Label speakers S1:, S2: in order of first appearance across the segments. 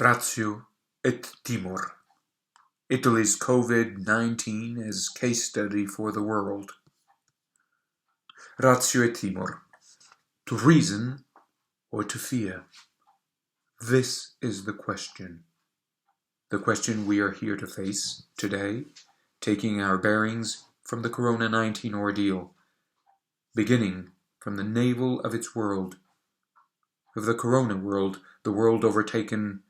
S1: Ratio et Timor. Italy's COVID-19 as case study for the world. Ratio et Timor. To reason or to fear? This is the question. The question we are here to face today, taking our bearings from the Corona-19 ordeal, beginning from the navel of its world, of the Corona world, the world overtaken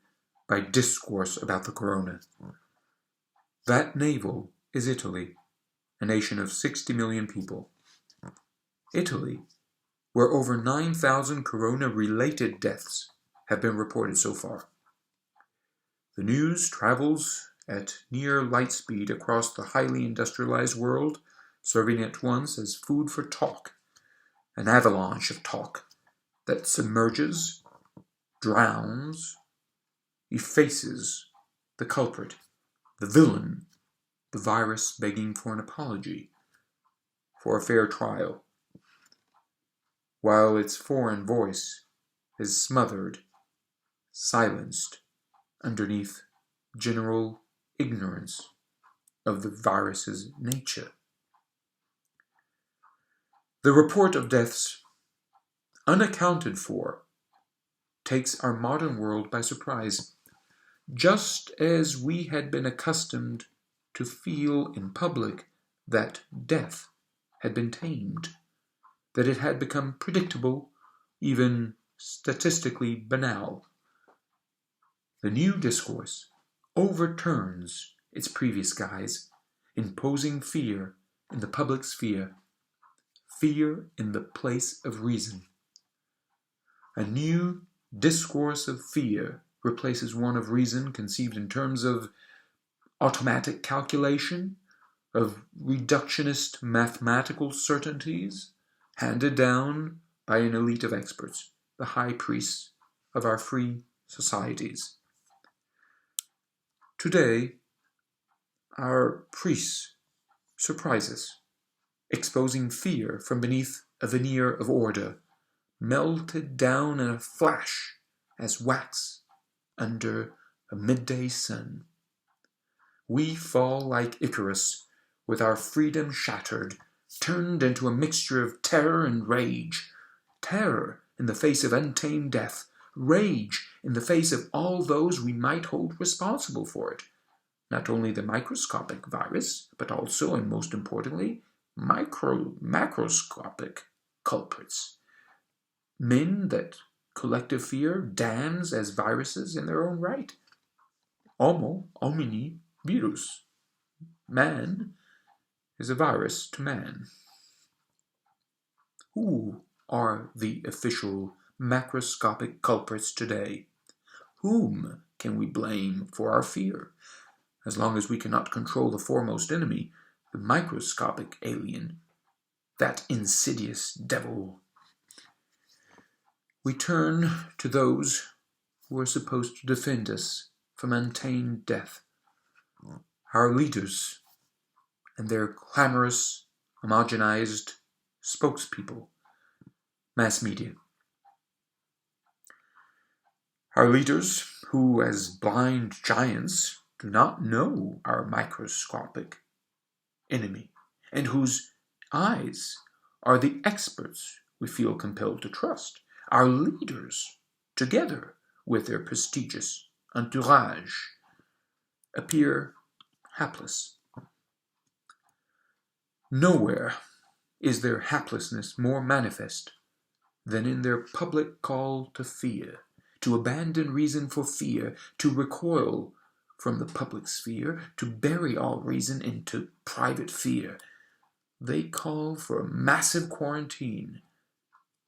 S1: by discourse about the Corona. That navel is Italy, a nation of 60 million people. Italy, where over 9,000 Corona-related deaths have been reported so far. The news travels at near light speed across the highly industrialized world, serving at once as food for talk, an avalanche of talk that submerges, drowns, effaces the culprit, the villain, the virus begging for an apology, for a fair trial, while its foreign voice is smothered, silenced, underneath general ignorance of the virus's nature. The report of deaths, unaccounted for, takes our modern world by surprise, just as we had been accustomed to feel in public that death had been tamed, that it had become predictable, even statistically banal. The new discourse overturns its previous guise, imposing fear in the public sphere, fear in the place of reason. A new discourse of fear replaces one of reason conceived in terms of automatic calculation, of reductionist mathematical certainties, handed down by an elite of experts, the high priests of our free societies. Today, our priests surprise us, exposing fear from beneath a veneer of order, melted down in a flash as wax under a midday sun. We fall like Icarus, with our freedom shattered, turned into a mixture of terror and rage. Terror in the face of untamed death, rage in the face of all those we might hold responsible for it. Not only the microscopic virus, but also, and most importantly, macroscopic culprits. Men that collective fear damns as viruses in their own right. Homo homini virus. Man is a virus to man. Who are the official macroscopic culprits today? Whom can we blame for our fear? As long as we cannot control the foremost enemy, the microscopic alien, that insidious devil, we turn to those who are supposed to defend us from untamed death, our leaders and their clamorous, homogenized spokespeople, mass media. Our leaders who, as blind giants, do not know our microscopic enemy, and whose eyes are the experts we feel compelled to trust. Our leaders, together with their prestigious entourage, appear hapless. Nowhere is their haplessness more manifest than in their public call to fear, to abandon reason for fear, to recoil from the public sphere, to bury all reason into private fear. They call for a massive quarantine,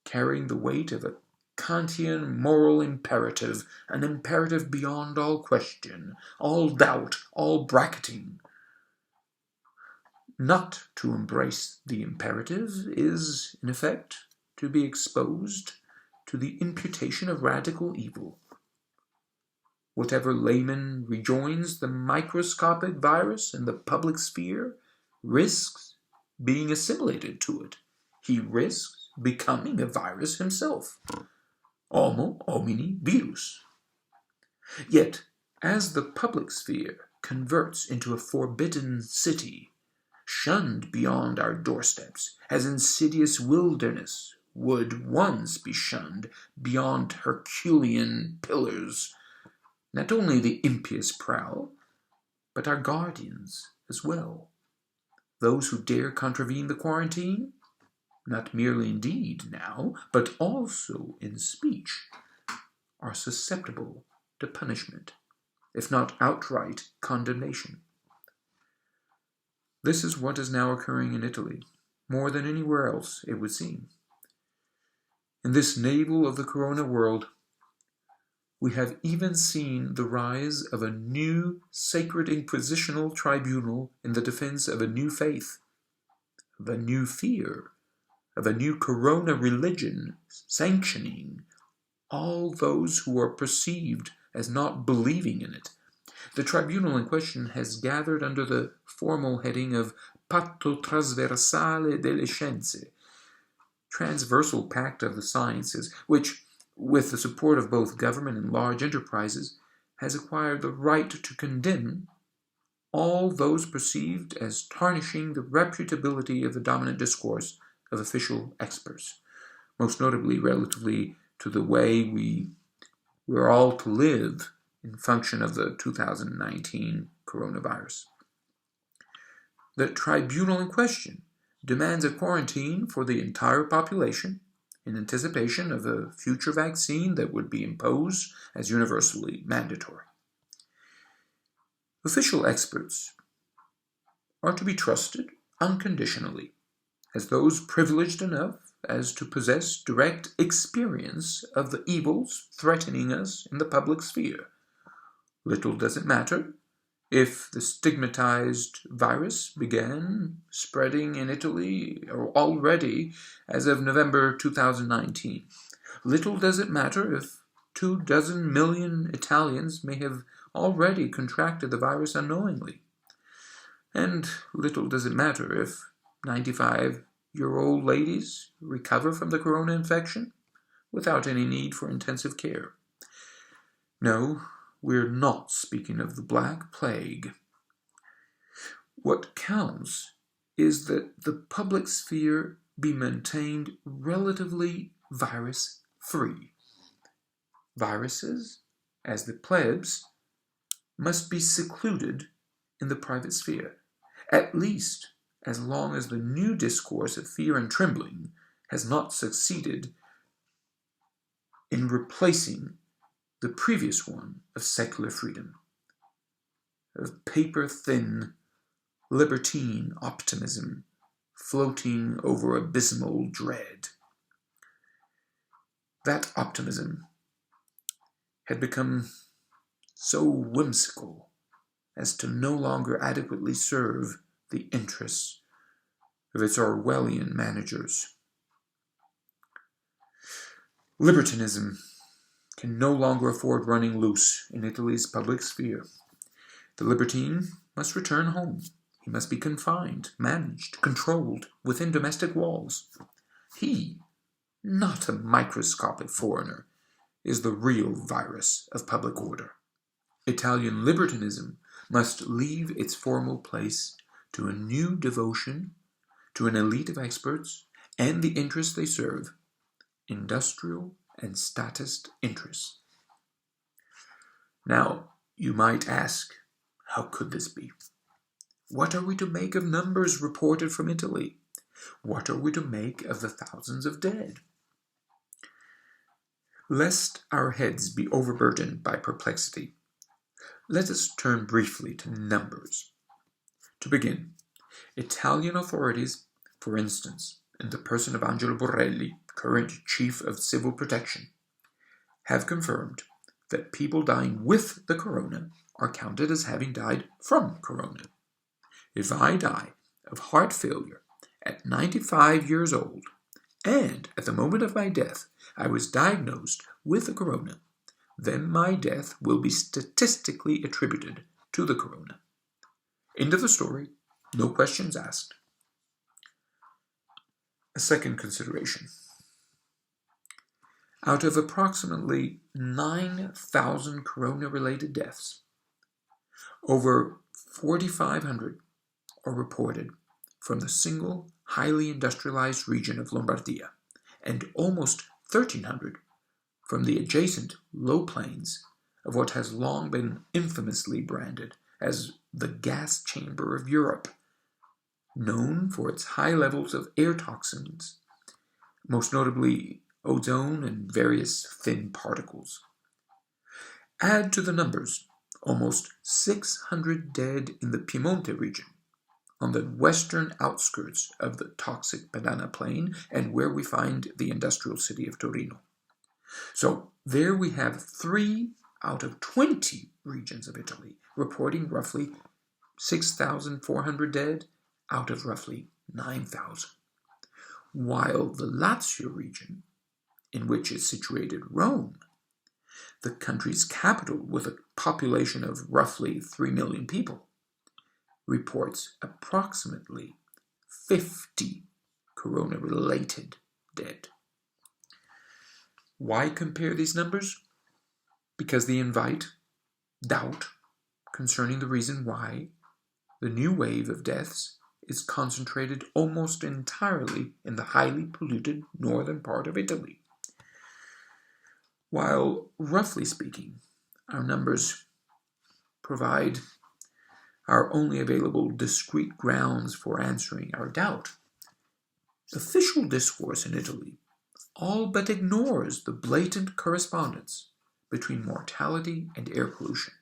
S1: carrying the weight of a Kantian moral imperative, an imperative beyond all question, all doubt, all bracketing. Not to embrace the imperative is, in effect, to be exposed to the imputation of radical evil. Whatever layman rejoins the microscopic virus in the public sphere risks being assimilated to it. He risks becoming a virus himself. Homo homini virus. Yet, as the public sphere converts into a forbidden city, shunned beyond our doorsteps, as insidious wilderness would once be shunned beyond Herculean pillars, not only the impious prowl, but our guardians as well. Those who dare contravene the quarantine, not merely in deed now, but also in speech, are susceptible to punishment, if not outright condemnation. This is what is now occurring in Italy, more than anywhere else, it would seem. In this navel of the corona world, we have even seen the rise of a new sacred inquisitional tribunal in the defense of a new faith, of a new fear, of a new corona religion sanctioning all those who are perceived as not believing in it. The tribunal in question has gathered under the formal heading of Patto Trasversale delle Scienze, transversal pact of the sciences, which, with the support of both government and large enterprises, has acquired the right to condemn all those perceived as tarnishing the reputability of the dominant discourse of official experts, most notably relatively to the way we're all to live in function of the 2019 coronavirus. The tribunal in question demands a quarantine for the entire population in anticipation of a future vaccine that would be imposed as universally mandatory. Official experts are to be trusted unconditionally as those privileged enough as to possess direct experience of the evils threatening us in the public sphere. Little does it matter if the stigmatized virus began spreading in Italy already as of November 2019. Little does it matter if 24 million Italians may have already contracted the virus unknowingly. And little does it matter if 95-year-old ladies recover from the corona infection without any need for intensive care. No, we're not speaking of the Black Plague. What counts is that the public sphere be maintained relatively virus-free. Viruses, as the plebs, must be secluded in the private sphere, at least as long as the new discourse of fear and trembling has not succeeded in replacing the previous one of secular freedom, of paper-thin, libertine optimism floating over abysmal dread. That optimism had become so whimsical as to no longer adequately serve the interests of its Orwellian managers. Libertinism can no longer afford running loose in Italy's public sphere. The libertine must return home. He must be confined, managed, controlled within domestic walls. He, not a microscopic foreigner, is the real virus of public order. Italian libertinism must leave its formal place to a new devotion to an elite of experts and the interests they serve, industrial and statist interests. Now, you might ask, how could this be? What are we to make of numbers reported from Italy? What are we to make of the thousands of dead? Lest our heads be overburdened by perplexity, let us turn briefly to numbers. To begin, Italian authorities, for instance, in the person of Angelo Borrelli, current Chief of Civil Protection, have confirmed that people dying with the corona are counted as having died from corona. If I die of heart failure at 95 years old, and at the moment of my death I was diagnosed with the corona, then my death will be statistically attributed to the corona. End of the story, no questions asked. A second consideration. Out of approximately 9,000 corona-related deaths, over 4,500 are reported from the single highly industrialized region of Lombardia, and almost 1,300 from the adjacent low plains of what has long been infamously branded as the gas chamber of Europe, known for its high levels of air toxins, most notably ozone and various thin particles. Add to the numbers almost 600 dead in the Piemonte region, on the western outskirts of the toxic Padana Plain and where we find the industrial city of Torino. So there we have 3 out of 20 regions of Italy reporting roughly 6,400 dead out of roughly 9,000. While the Lazio region, in which is situated Rome, the country's capital with a population of roughly 3 million people, reports approximately 50 corona-related dead. Why compare these numbers? Because they invite doubt concerning the reason why the new wave of deaths is concentrated almost entirely in the highly polluted northern part of Italy. While, roughly speaking, our numbers provide our only available discrete grounds for answering our doubt, official discourse in Italy all but ignores the blatant correspondence between mortality and air pollution.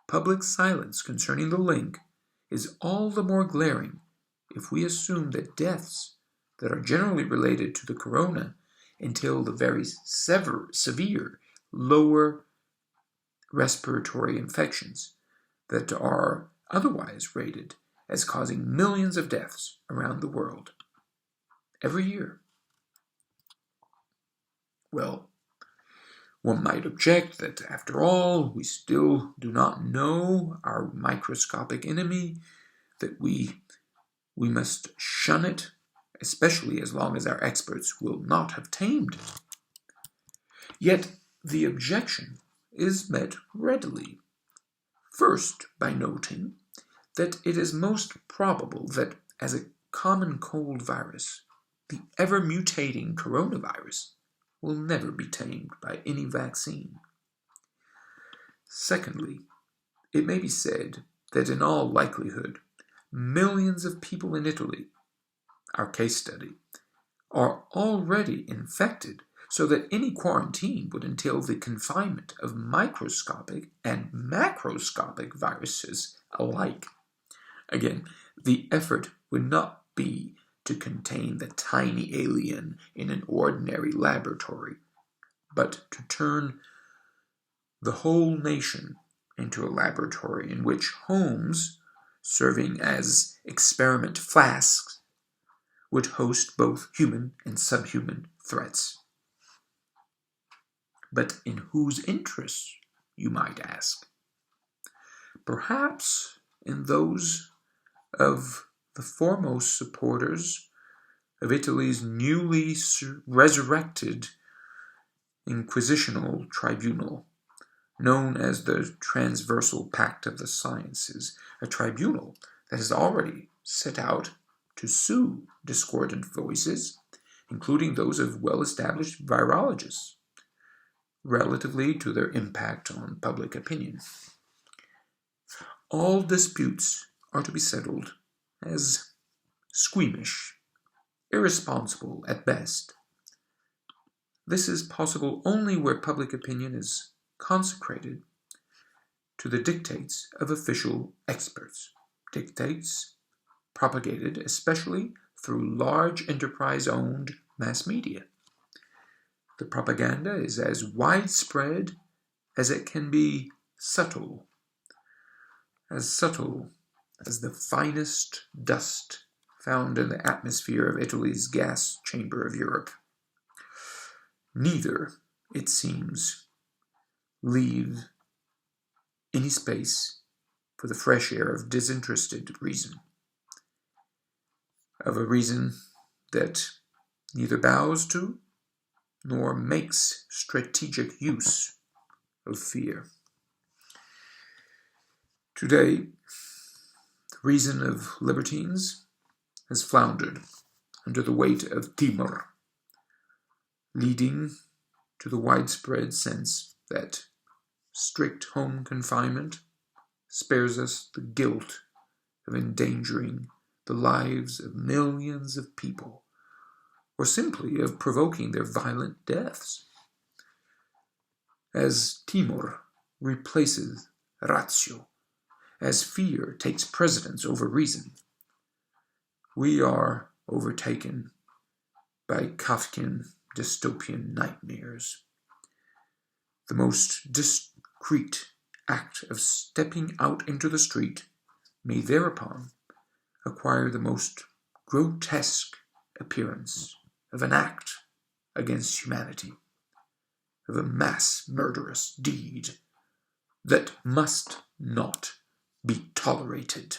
S1: Public silence concerning the link is all the more glaring if we assume that deaths that are generally related to the corona entail the very severe lower respiratory infections that are otherwise rated as causing millions of deaths around the world every year. Well, one might object that, after all, we still do not know our microscopic enemy, that we must shun it, especially as long as our experts will not have tamed it. Yet the objection is met readily, first by noting that it is most probable that, as a common cold virus, the ever-mutating coronavirus will never be tamed by any vaccine. Secondly, it may be said that in all likelihood, millions of people in Italy, our case study, are already infected, so that any quarantine would entail the confinement of microscopic and macroscopic viruses alike. Again, the effort would not be to contain the tiny alien in an ordinary laboratory, but to turn the whole nation into a laboratory in which homes, serving as experiment flasks, would host both human and subhuman threats. But in whose interests, you might ask? Perhaps in those of the foremost supporters of Italy's newly resurrected inquisitional tribunal, known as the Transversal Pact of the Sciences, a tribunal that has already set out to sue discordant voices, including those of well-established virologists, relatively to their impact on public opinion. All disputes are to be settled as squeamish, irresponsible at best. This is possible only where public opinion is consecrated to the dictates of official experts, dictates propagated especially through large enterprise-owned mass media. The propaganda is as widespread as it can be subtle as the finest dust found in the atmosphere of Italy's gas chamber of Europe. Neither, it seems, leave any space for the fresh air of disinterested reason, of a reason that neither bows to nor makes strategic use of fear. Today, the reason of libertines has floundered under the weight of Timor, leading to the widespread sense that strict home confinement spares us the guilt of endangering the lives of millions of people, or simply of provoking their violent deaths. As Timor replaces ratio, as fear takes precedence over reason, we are overtaken by Kafkian dystopian nightmares. The most discreet act of stepping out into the street may thereupon acquire the most grotesque appearance of an act against humanity, of a mass murderous deed that must not be tolerated.